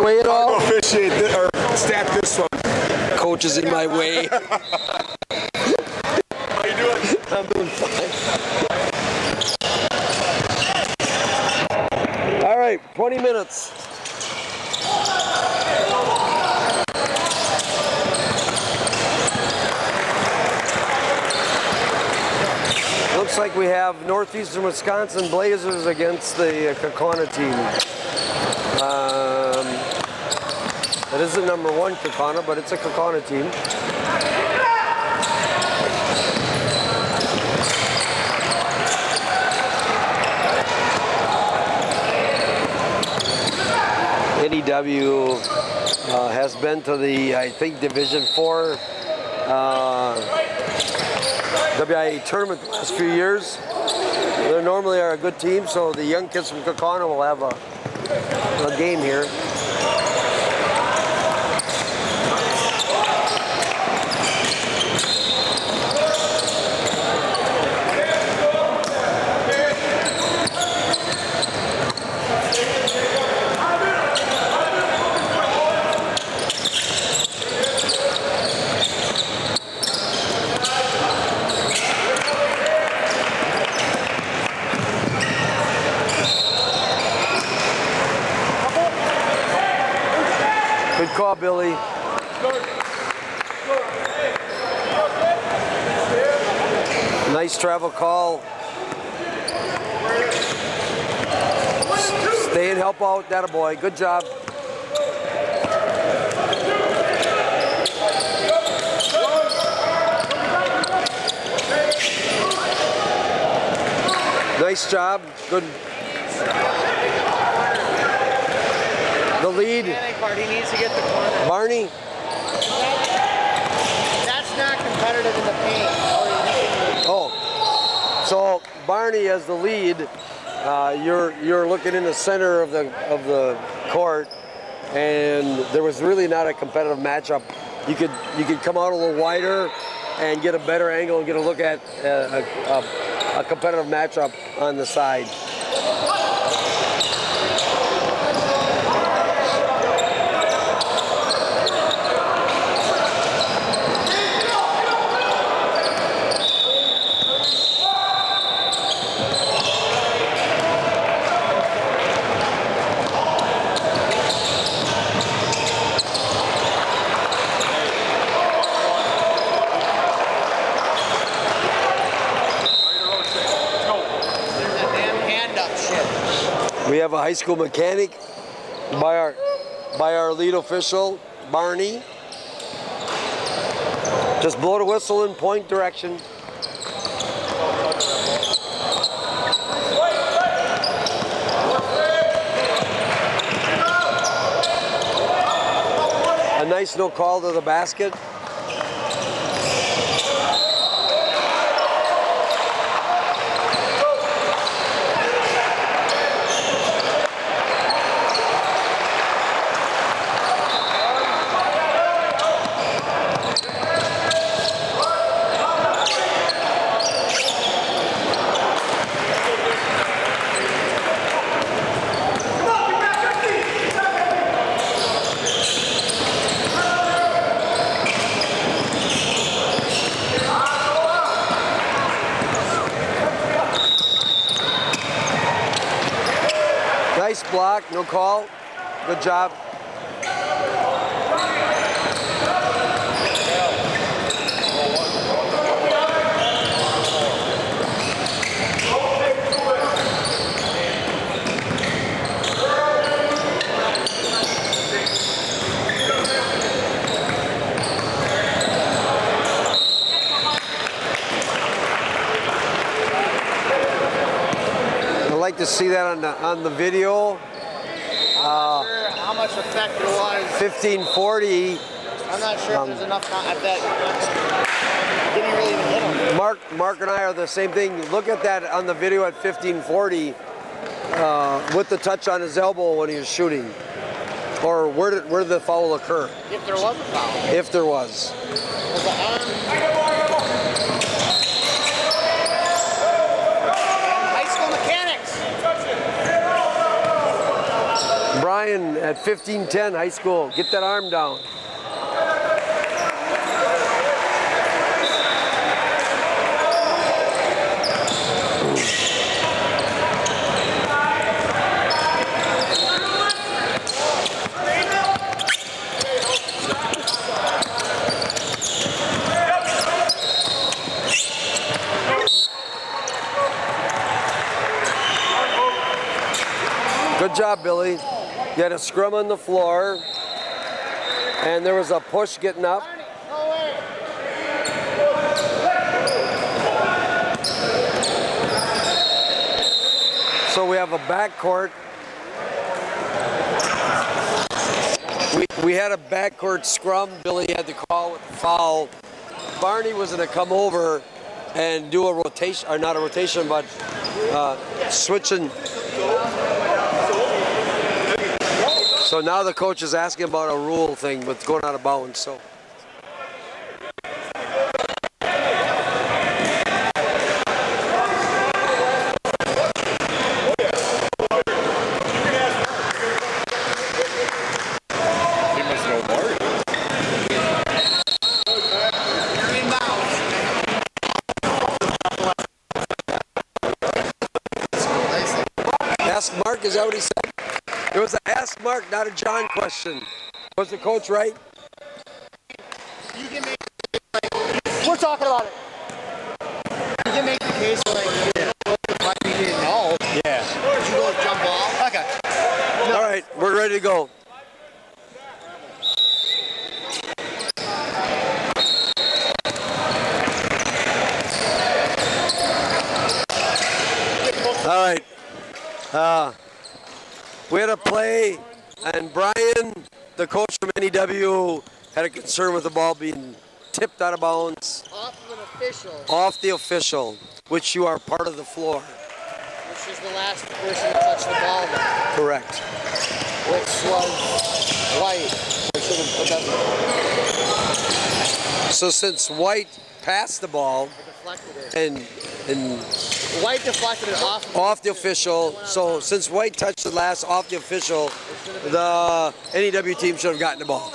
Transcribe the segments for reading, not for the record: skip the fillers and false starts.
way at all? I'll go officiate this, or stat this one. Coach is in my way. How you doing? I'm doing fine. All right, 20 minutes. Looks like we have Northeastern Wisconsin Blazers against the Kaukauna team. It isn't number 1 Kaukauna, but it's a Kaukauna team. NEW has been to the, I think, Division 4 WIA tournament the last few years. They normally are a good team, so the young kids from Kaukauna will have a game here. Good call, Billy. Nice travel call. Stay and help out, that boy. Good job. Nice job. Good. The lead. He needs to get the corner. Barney. That's not competitive in the paint. Oh, so Barney as the lead. You're looking in the center of the court, and there was really not a competitive matchup. You could come out a little wider and get a better angle and get a look at a competitive matchup on the side. We have a high school mechanic by our lead official, Barney. Just blow the whistle in point direction. A nice no call to the basket. Nice block, no call. Good job. I'd like to see that on the video. I'm not sure how much effect there was. 1540. I'm not sure if there's enough at that. Didn't really even hit him. Mark and I are the same thing. Look at that on the video at 1540 with the touch on his elbow when he was shooting. Or where did the foul occur? If there was a foul. If there was. Was it on? High school mechanics. Bryan Bryan at 15-10 high school. Get that arm down. Good job, Billy. You had a scrum on the floor, and there was a push getting up. So we have a backcourt. We had a backcourt scrum. Billy had to call with the foul. Barney was going to come over and do a rotation, or not a rotation, but switching. So now the coach is asking about a rule thing with going out of bounds. So. Ask Mark, is that what he said? It was an ask Mark, not a John question. Was the coach right? You can make, we're talking about it. You can make the case like you didn't know. Yeah. Did you go jump ball? Okay. No. All right, we're ready to go. All right. We had a play, and Bryan, the coach from NEW, had a concern with the ball being tipped out of bounds. Off of an official. Off the official, which you are part of the floor. Which is the last person to touch the ball. Correct. Which was White. I should have put that. So since White passed the ball, and White deflected it off the official. So since White touched the last off the official, the NEW team should have gotten the ball.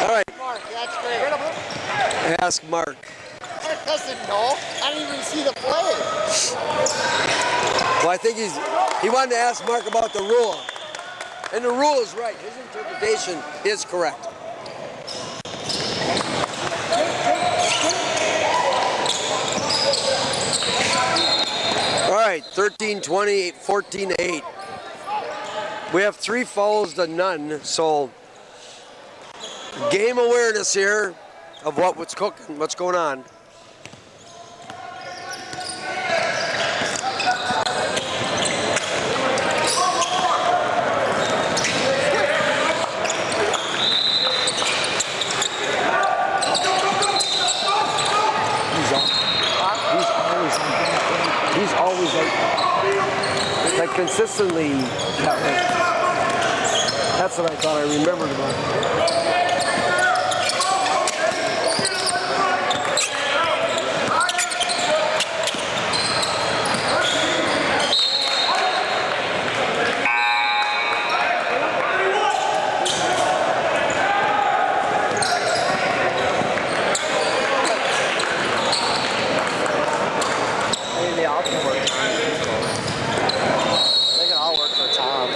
All right. Mark, that's great. Ask Mark. Mark doesn't know. I didn't even see the play. Well, I think he wanted to ask Mark about the rule. And the rule is right. His interpretation is correct. All right, 13-20, 14-8. We have 3 fouls to none, so game awareness here of what's cooking, what's going on. He's always like consistently that way. That's what I thought I remembered about him.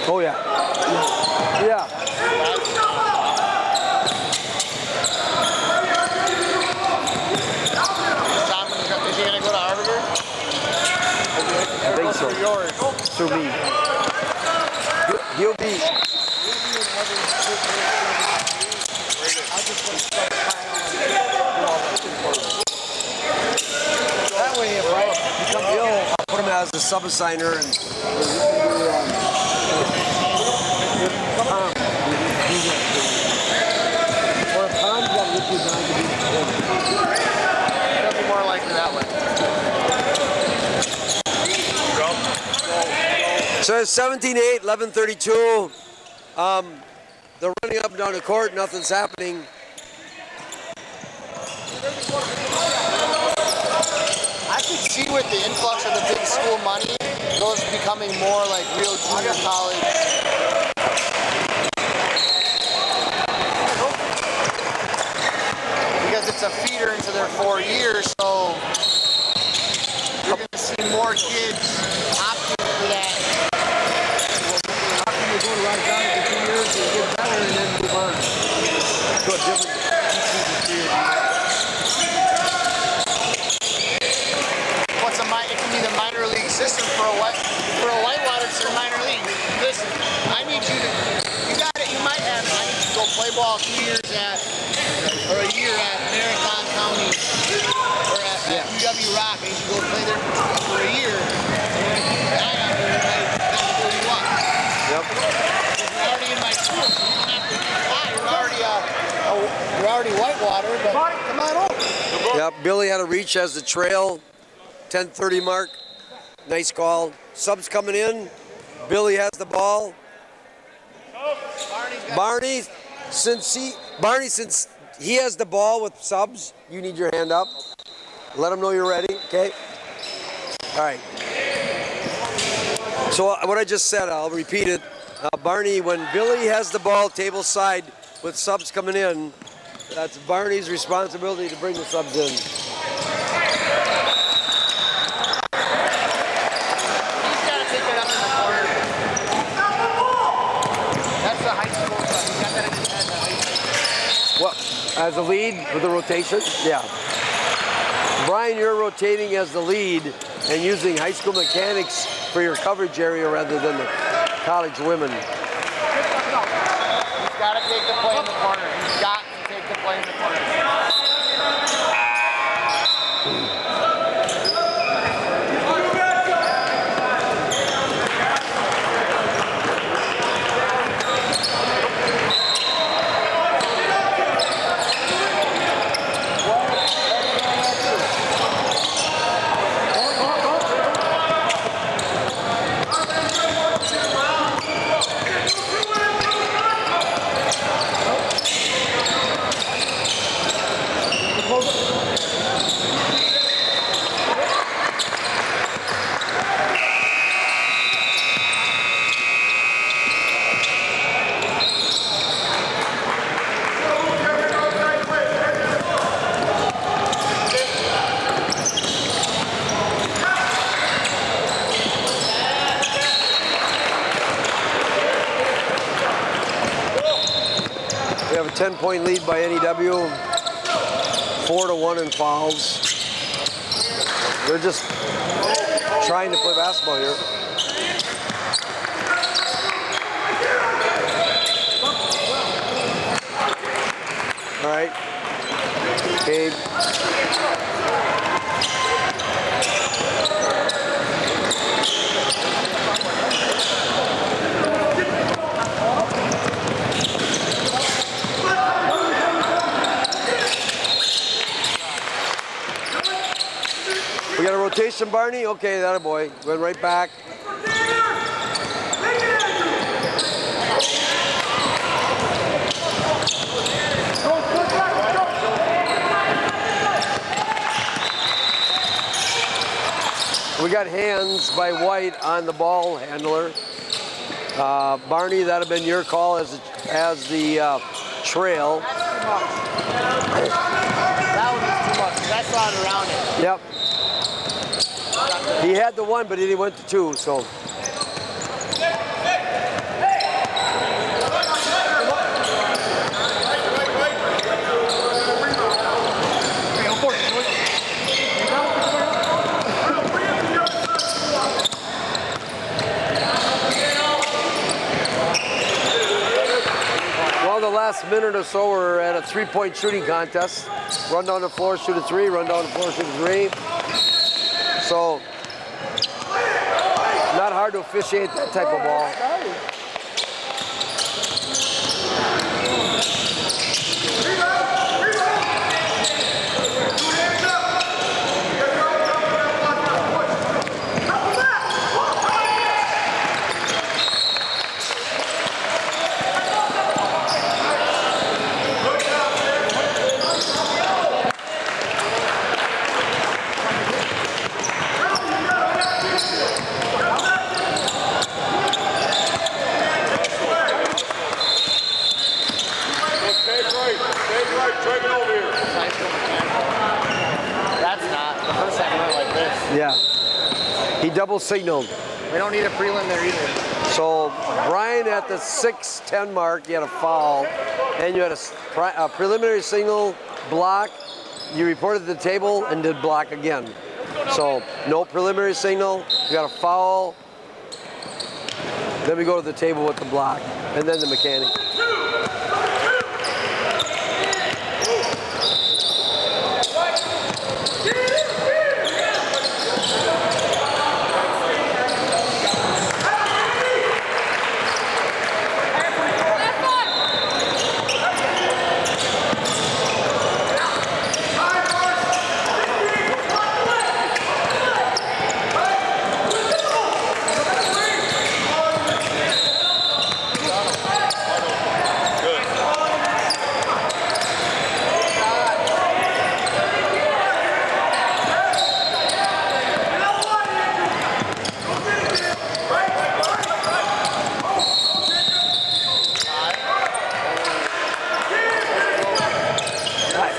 Oh yeah. Yeah. Is he gonna go to Arbiter? I think so. To me. He'll be. That way, if I become ill, I'll put him as a sub-assigner and. Or if Tom's got issues, then I can be. It'll be more likely that way. So it's 17-8, 11:32. They're running up and down the court. Nothing's happening. I could see with the influx of the big school money those becoming more like real junior college. Because it's a feeder into their 4 years, so you're going to see more kids opting for that. How can you go to Rock County for 2 years and get better and then move on to a different field? It can be the minor league system for a whitewater. It's their minor league. Listen, I need you to. You might have. I need you to go play ball 2 years or a year at Marathon County or at UW Rock. I need you to go play there for a year. And when you get out of here, that's who you want. Yep. You're already in my school, so you don't have to fly. You're already whitewater, but come on over. Yep. Billy had a reach as the trail. 10:30 mark. Nice call. Subs coming in. Billy has the ball. Barney, since he has the ball with subs, you need your hand up. Let him know you're ready, okay? All right. So what I just said, I'll repeat it. Barney, when Billy has the ball table side with subs coming in, that's Barney's responsibility to bring the subs in. What, as a lead with the rotation? Yeah. Brian, you're rotating as the lead and using high school mechanics for your coverage area rather than the college women. He's got to take the play in the corner. He's got to take the play in the corner. We have a 10-point lead by NEW, 4-1 in fouls. They're just trying to play basketball here. All right. Gabe. We got a rotation, Barney? Okay, that a boy. Went right back. We got hands by White on the ball handler. Barney, that'd have been your call as the trail. That one was too much. That's not around it. Yep. He had the one, but he went to two, so. Well, the last minute or so, we're at a 3-point shooting contest. Run down the floor, shoot a three, run down the floor, shoot a three. So, not hard to officiate that type of ball. He double signaled. We don't need a prelim there either. So Bryan at the 6:10 mark, you had a foul, and you had a preliminary signal block. You reported to the table and did block again. So no preliminary signal, you got a foul. Then we go to the table with the block, and then the mechanic.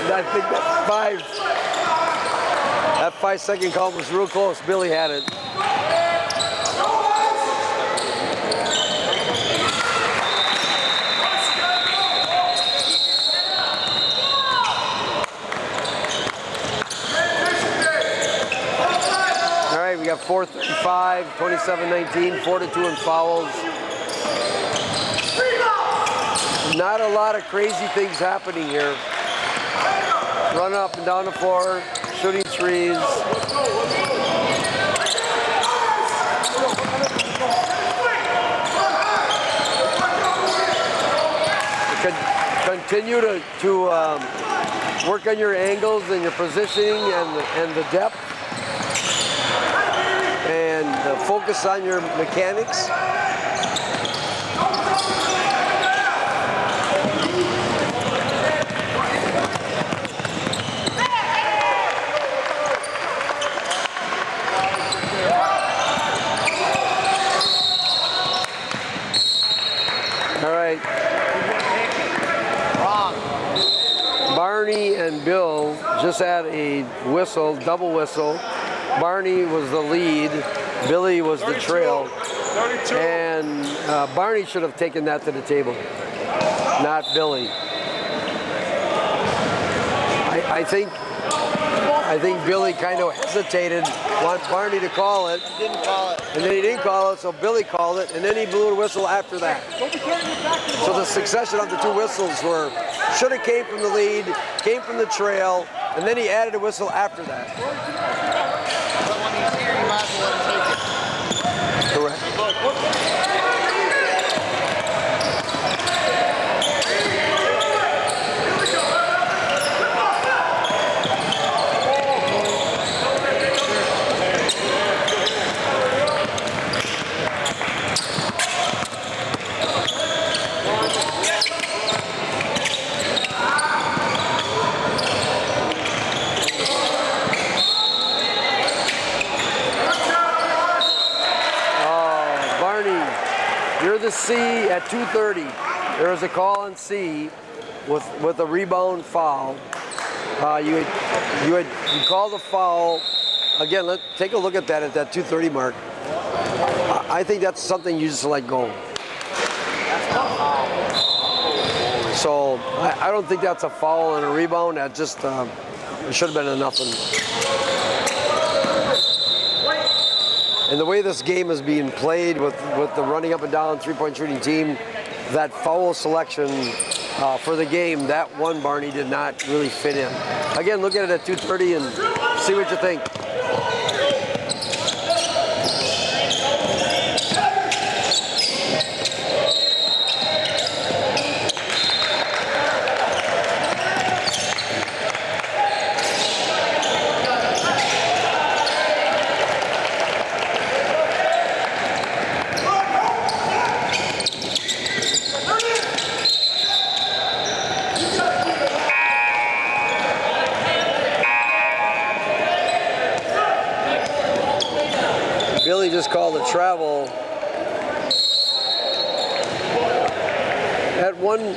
I think that 5-second call was real close. Billy had it. All right, we got 4:35, 27-19, 4-2 in fouls. Not a lot of crazy things happening here. Running up and down the floor, shooting threes. Continue to work on your angles and your positioning and the depth. And focus on your mechanics. All right. Barney and Bill just had a whistle, double whistle. Barney was the lead. Billy was the trail. 32. And Barney should have taken that to the table, not Billy. I think Billy kind of hesitated, wanted Barney to call it. He didn't call it. And then he didn't call it, so Billy called it, and then he blew the whistle after that. So the succession of the two whistles should have came from the lead, came from the trail, and then he added a whistle after that. But when he's here, you might as well let him take it. Correct. You're the C at 2:30. There was a call on C with a rebound foul. You called the foul. Again, let's take a look at that 2:30 mark. I think that's something you just let go. So I don't think that's a foul and a rebound. That just it should have been a nothing. And the way this game is being played with the running up and down three-point shooting team, that foul selection for the game, that one Barney did not really fit in. Again, look at it at 2:30 and see what you think. Billy just called a travel. At one,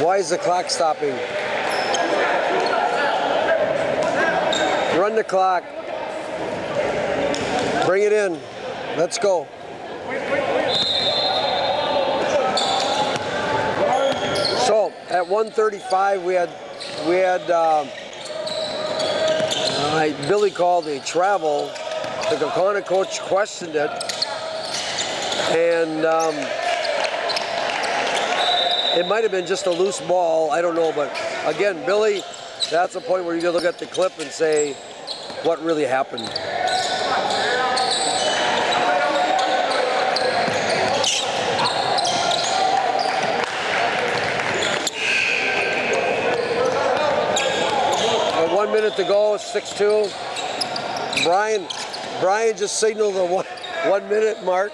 why is the clock stopping? Run the clock. Bring it in. Let's go. So at 1:35 we had Billy called a travel. The Kaukauna coach questioned it, and it might have been just a loose ball. I don't know, but again, Billy, that's a point where you look at the clip and say, what really happened? With 1 minute to go, 6-2. Bryan just signaled the 1 minute mark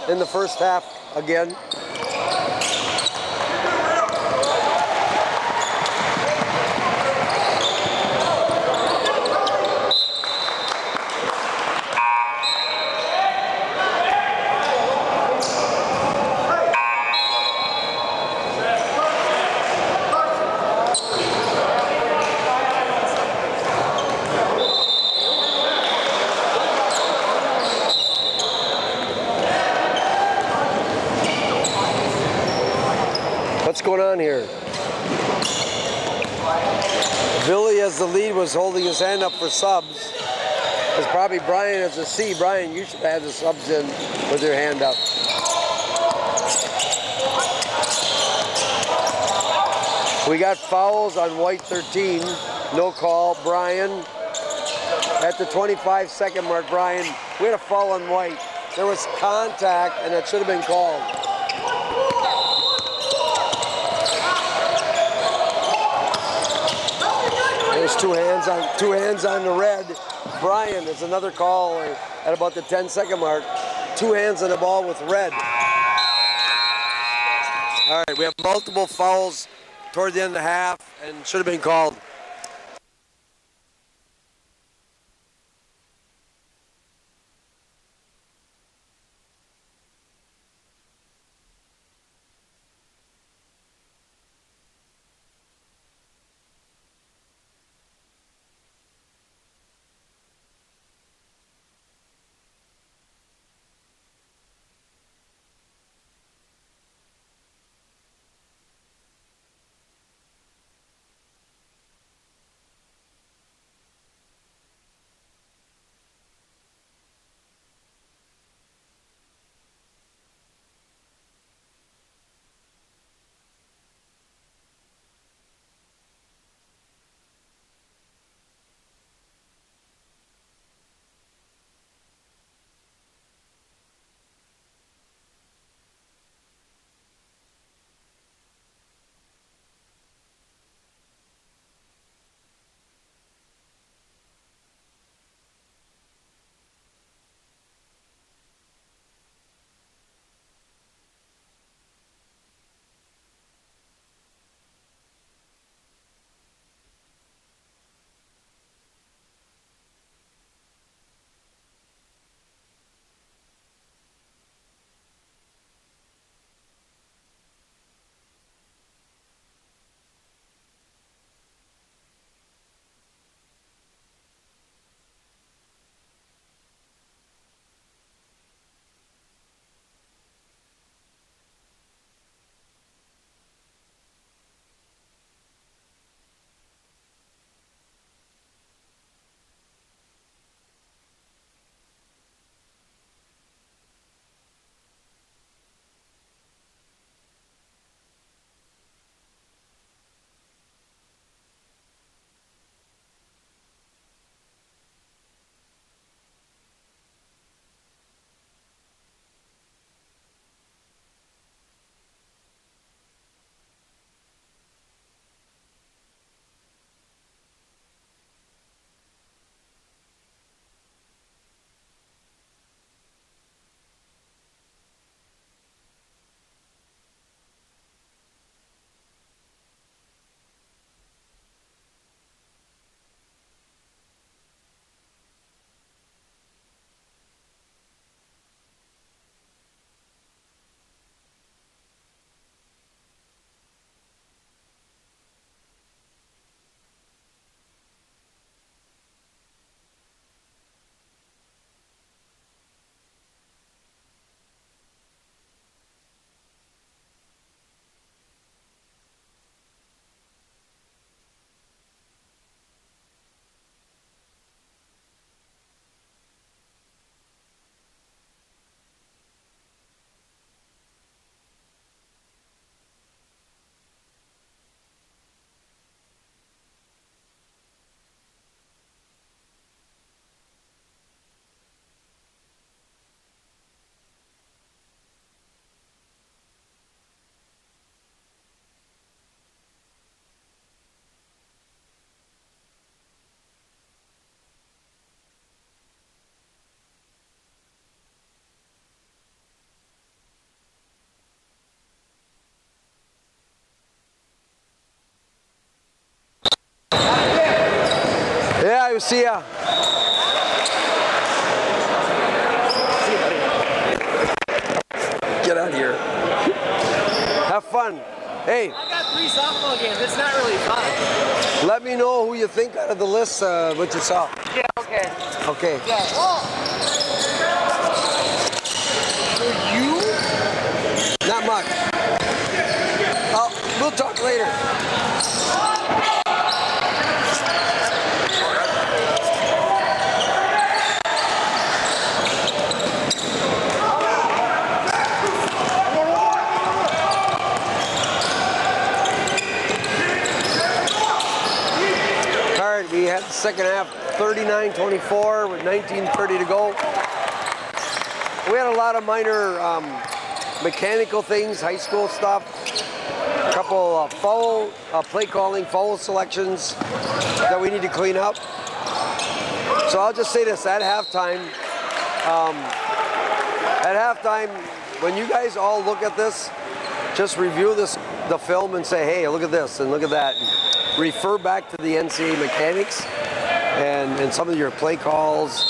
in the first half again. What's going on here? Billy, as the lead, was holding his hand up for subs. It's probably Bryan as a C. Bryan, you should have the subs in with your hand up. We got fouls on white 13. No call. Bryan, at the 25-second mark, Bryan, we had a foul on white. There was contact, and it should have been called. There's two hands on the red. Bryan is another call at about the 10-second mark. 2 hands on the ball with red. All right, we have multiple fouls toward the end of the half and should have been called. we'll see ya. Get out of here. Have fun. Hey. I got 3 softball games. It's not really fun. Let me know who you think out of the list, what you saw. Yeah, okay. Okay. Yeah. Oh. For you? Not much. We'll talk later. We had the second half 39-24 with 19:30 to go. We had a lot of minor mechanical things, high school stuff, a couple foul play calling, foul selections that we need to clean up. So I'll just say this, at halftime, when you guys all look at this, just review the film and say, hey, look at this and look at that. Refer back to the NCAA mechanics and some of your play calls.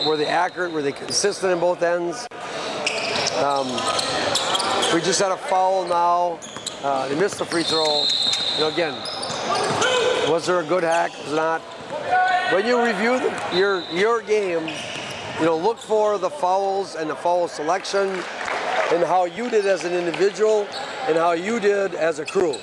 Were they accurate? Were they consistent in both ends? We just had a foul now. They missed the free throw. You know, again, was there a good hack? Was not. When you review your game, you know, look for the fouls and the foul selection and how you did as an individual and how you did as a crew.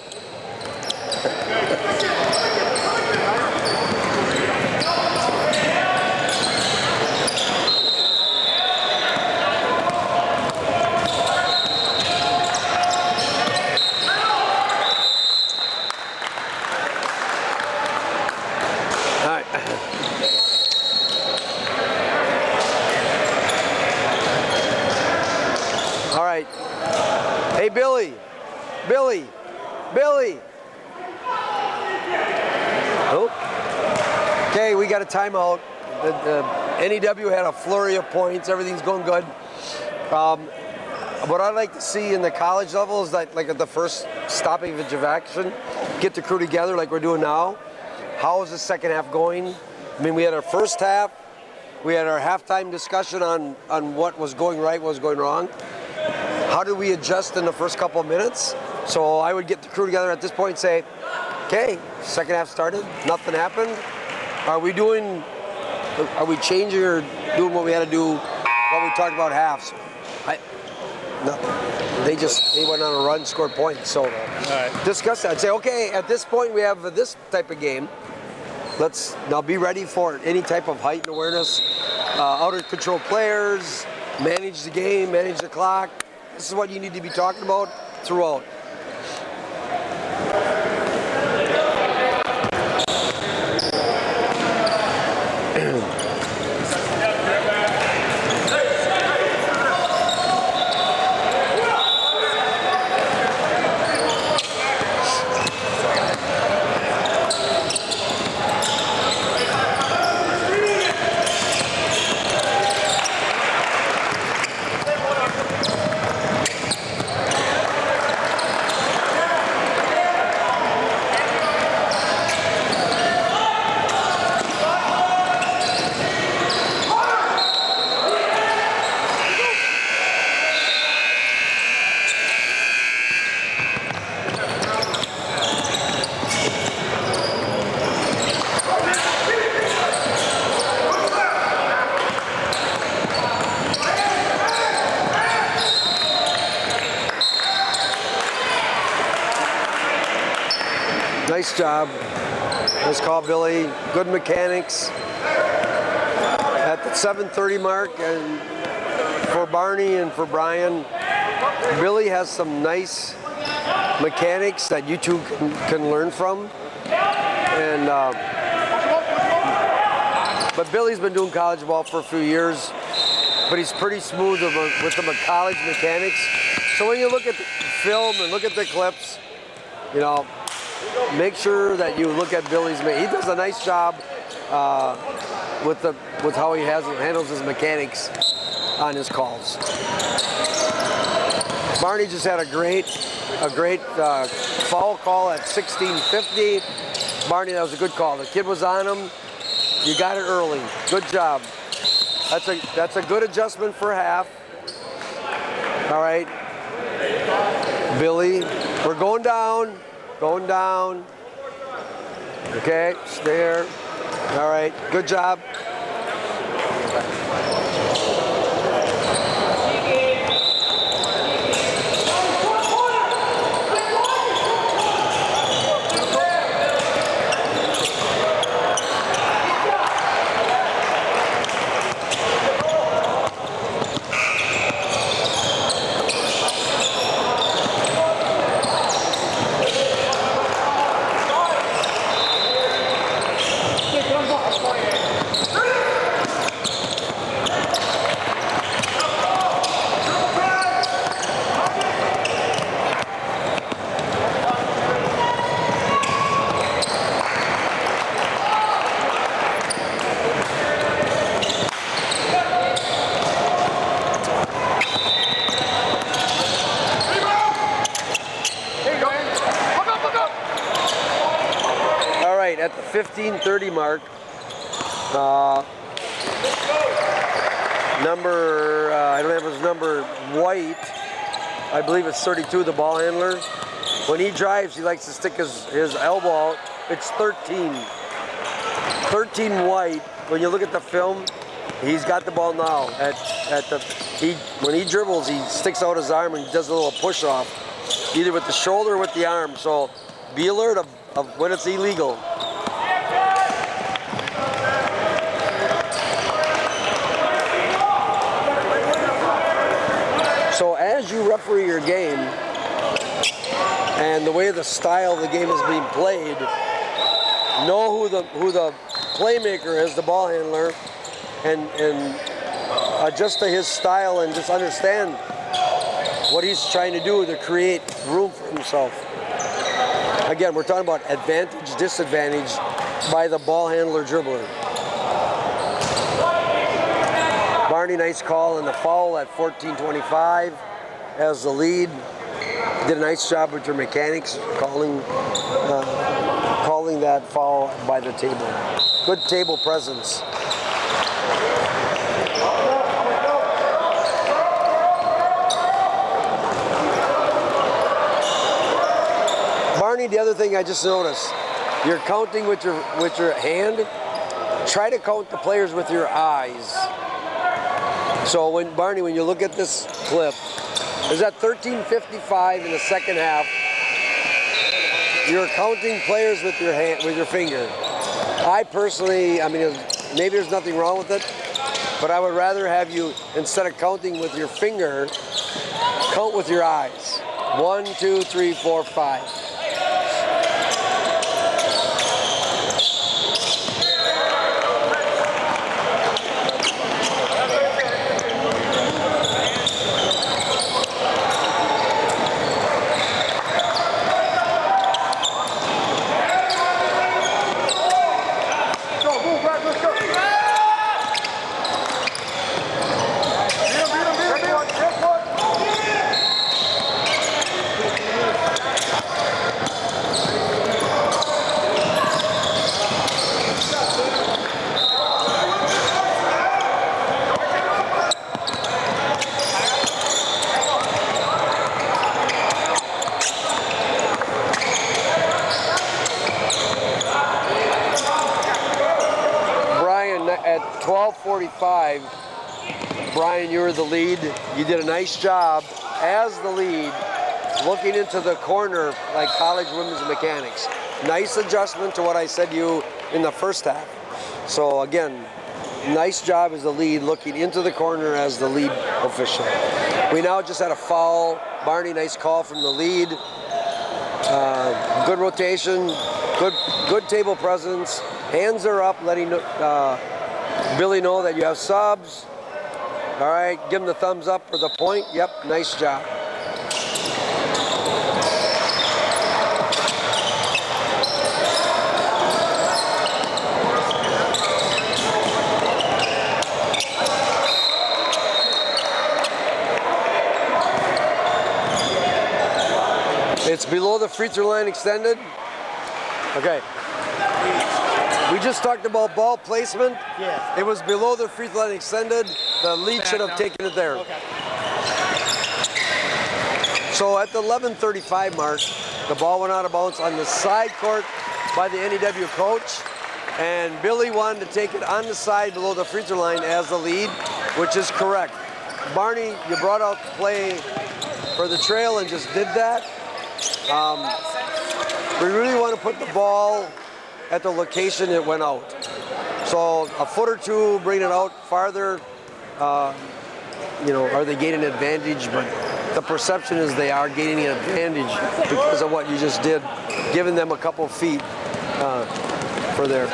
All right. Hey, Billy. Oh. Okay, we got a timeout. NEW had a flurry of points. Everything's going good. What I'd like to see in the college level is that, like at the first stoppage of action, get the crew together like we're doing now. How is the second half going? I mean, we had our first half. We had our halftime discussion on what was going right, what was going wrong. How did we adjust in the first couple of minutes? So I would get the crew together at this point and say, okay, second half started, nothing happened. Are we changing or doing what we had to do, what we talked about halves? They went on a run, scored points. So discuss that. I'd say, okay, at this point we have this type of game. Let's now be ready for any type of height and awareness, out of control players, manage the game, manage the clock. This is what you need to be talking about throughout. Nice job. Nice call, Billy. Good mechanics. At the 7:30 mark, and for Barney and for Bryan, Billy has some nice mechanics that you two can learn from. And but Billy's been doing college ball for a few years, but he's pretty smooth with the college mechanics. So when you look at the film and look at the clips, you know, make sure that you look at Billy's. He does a nice job with how he handles his mechanics on his calls. Barney just had a great foul call at 16:50. Barney, that was a good call. The kid was on him. You got it early. Good job. That's a good adjustment for half. All right. Billy, we're going down. Going down. Okay, stay there. All right, good job. At the 15:30 mark, I don't have his number, White, I believe it's 32, the ball handler. When he drives, he likes to stick his elbow out. It's 13. 13 White. When you look at the film, he's got the ball now. When he dribbles, he sticks out his arm and does a little push off, either with the shoulder or with the arm. So be alert of when it's illegal. So as you referee your game and the way the style of the game is being played, know who the playmaker is, the ball handler, and adjust to his style and just understand what he's trying to do to create room for himself. Again, we're talking about advantage, disadvantage by the ball handler dribbler. Barney, nice call, and the foul at 14:25 as the lead. Did a nice job with your mechanics calling that foul by the table. Good table presence. Barney, the other thing I just noticed, you're counting with your hand. Try to count the players with your eyes. So Barney, when you look at this clip, is at 13:55 in the second half. You're counting players with your hand, with your finger. I personally, maybe there's nothing wrong with it, but I would rather have you, instead of counting with your finger, count with your eyes. 1, 2, 3, 4, 5. At 12:45, Bryan, you were the lead. You did a nice job as the lead, looking into the corner like college women's mechanics. Nice adjustment to what I said to you in the first half. So again, nice job as the lead, looking into the corner as the lead official. We now just had a foul. Barney, nice call from the lead. Good rotation, good table presence. Hands are up, letting Billy know that you have subs. All right, give him the thumbs up for the point. Yep, nice job. It's below the free throw line extended. Okay. We just talked about ball placement. Yeah. It was below the free throw line extended. The lead should have taken it there. Okay. So at the 11:35 mark, the ball went out of bounds on the side court by the NEW coach. And Billy wanted to take it on the side below the free throw line as the lead, which is correct. Barney, you brought out the play for the trail and just did that. We really want to put the ball at the location it went out. So a foot or two, bring it out farther. You know, are they gaining an advantage? But the perception is they are gaining an advantage because of what you just did, giving them a couple feet for there.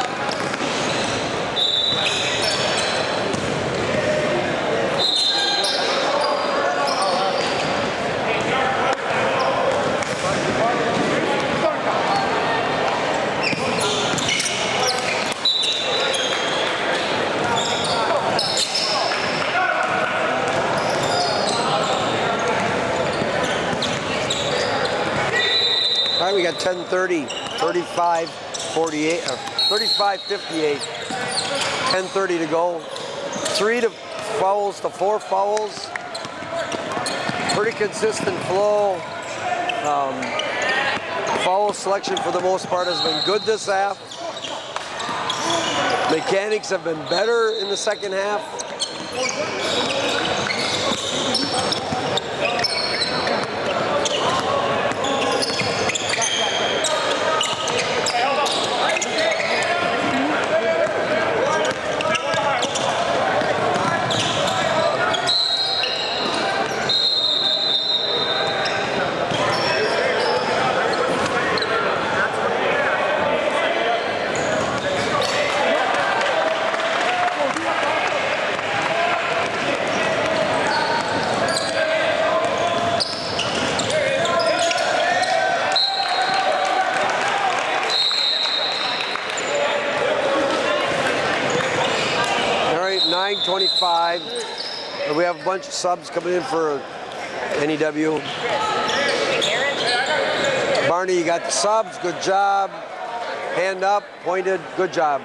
All right, we got 10:30, 35, 48, 35-58, 10:30 to go. 3 fouls to 4 fouls. Pretty consistent flow. Foul selection for the most part has been good this half. Mechanics have been better in the second half. All right, 9:25. We have a bunch of subs coming in for NEW. Barney, you got the subs, good job. Hand up, pointed, good job.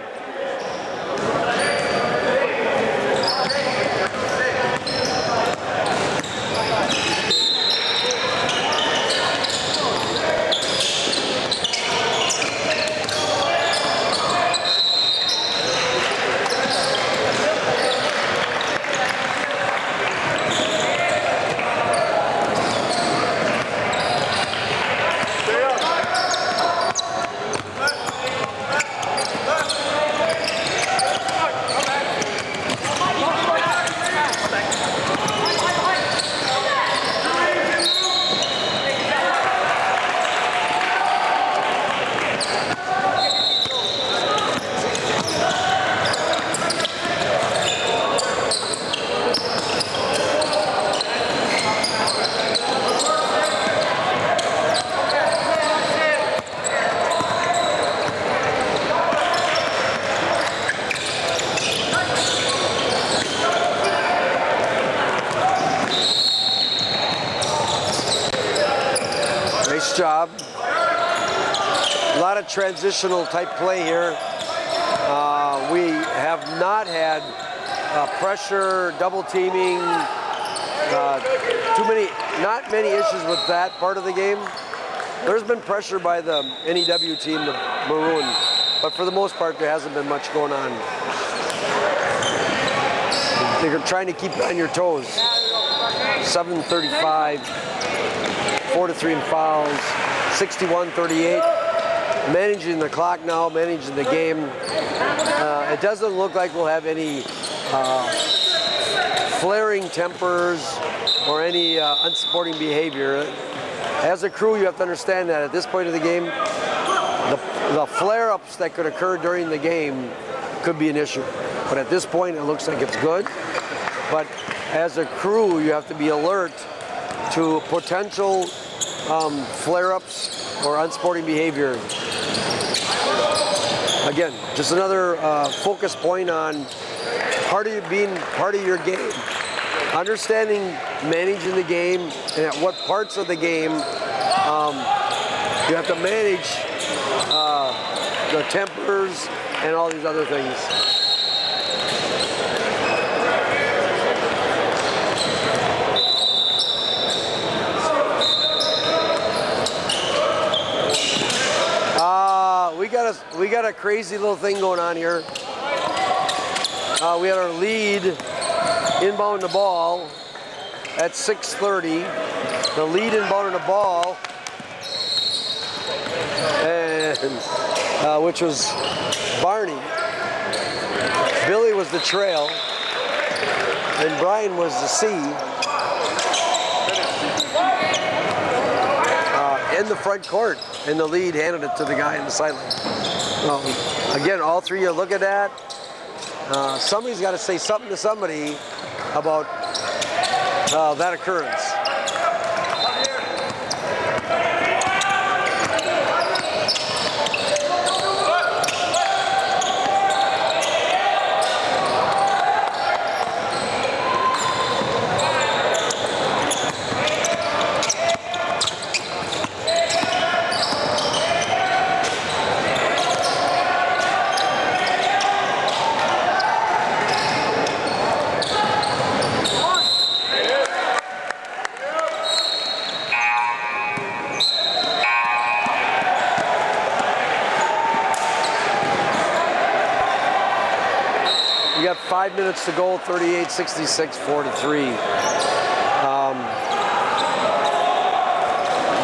Nice job. A lot of transitional type play here. We have not had pressure, double teaming, not many issues with that part of the game. There's been pressure by the NEW team, the Maroon, but for the most part, there hasn't been much going on. They're trying to keep you on your toes. 7:35, 4-3 in fouls, 61-38. Managing the clock now, managing the game. It doesn't look like we'll have any flaring tempers or any unsporting behavior. As a crew, you have to understand that at this point of the game, the flare-ups that could occur during the game could be an issue. But at this point, it looks like it's good. But as a crew, you have to be alert to potential flare-ups or unsporting behavior. Again, just another focus point on being part of your game. Understanding managing the game and at what parts of the game you have to manage the tempers and all these other things. We got a crazy little thing going on here. We had our lead inbound the ball at 6:30. The lead inbound the ball, and which was Barney. Billy was the trail, and Bryan was the C. In the front court, and the lead handed it to the guy in the sideline. Again, all three of you look at that. Somebody's got to say something to somebody about that occurrence. We got 5 minutes to go, 38-66, 43.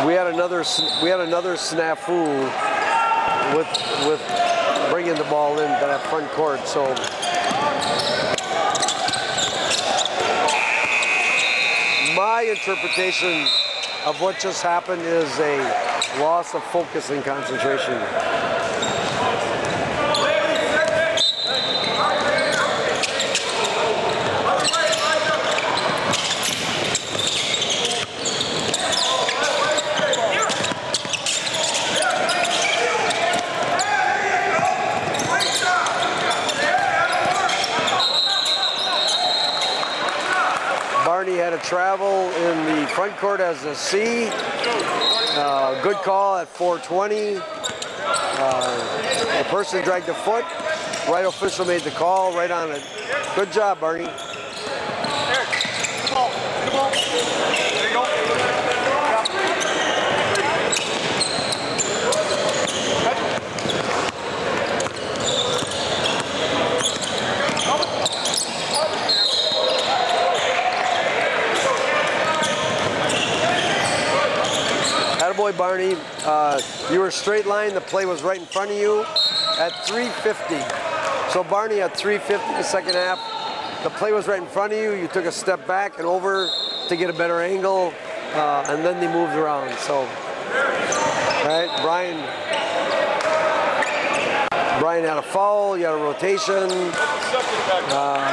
We had another snafu with bringing the ball in to that front court. So my interpretation of what just happened is a loss of focus and concentration. Barney had a travel in the front court as a C. Good call at 4:20. The person dragged a foot. Right official made the call right on it. Good job, Barney. Eric, the ball. There you go. Attaboy, Barney. You were straight line. The play was right in front of you at 3:50. So Barney at 3:50 the second half. The play was right in front of you. You took a step back and over to get a better angle, and then they moved around. So, all right, Bryan had a foul. You had a rotation.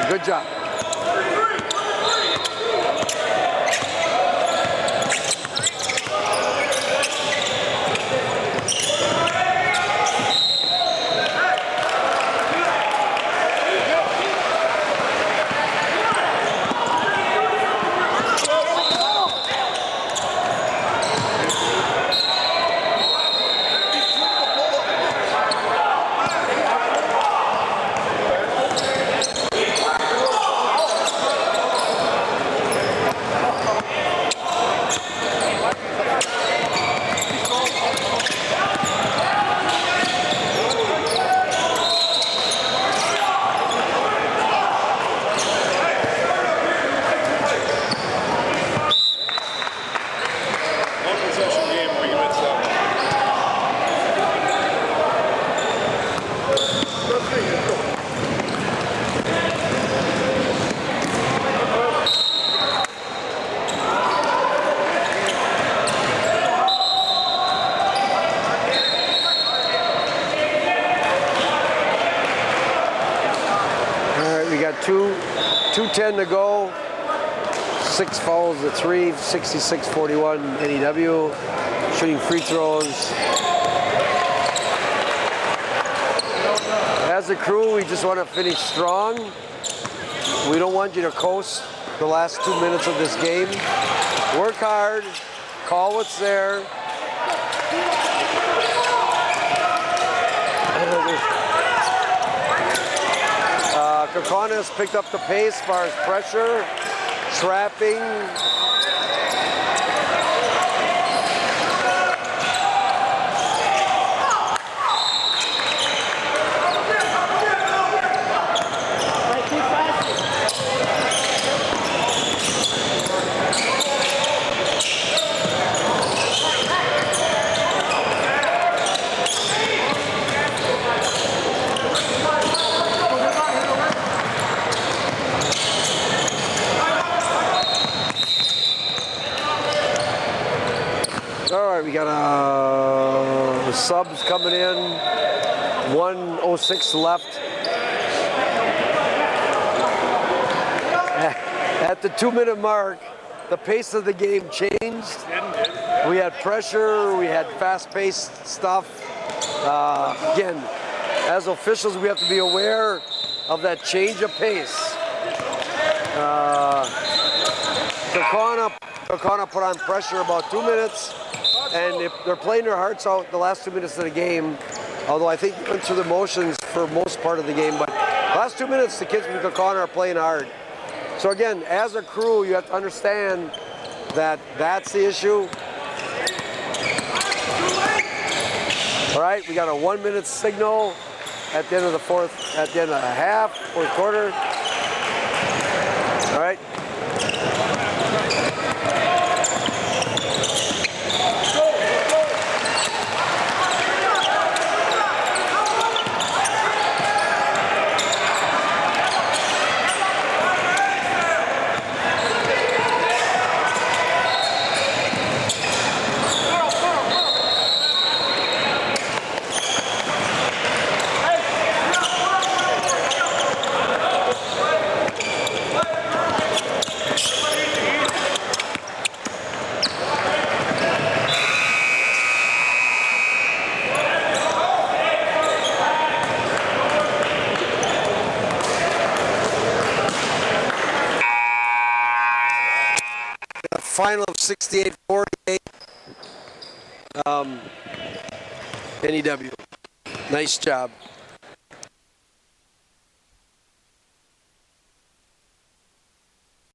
Good job. We got 2:10 to go. 6 fouls to 3, 66-41 NEW. Shooting free throws. As a crew, we just want to finish strong. We don't want you to coast the last 2 minutes of this game. Work hard. Call what's there. Kaukauna has picked up the pace as far as pressure, trapping. All right, we got subs coming in. 1:06 left. At the 2-minute mark, the pace of the game changed. We had pressure, we had fast-paced stuff. Again, as officials, we have to be aware of that change of pace. Kaukauna put on pressure about 2 minutes, and if they're playing their hearts out the last 2 minutes of the game, although I think they went through the motions for most part of the game, but the last 2 minutes, the kids from Kaukauna are playing hard. So again, as a crew, you have to understand that that's the issue. All right, we got a 1-minute signal at the end of the fourth quarter. All right. Final of 68-48. NEW. Nice job.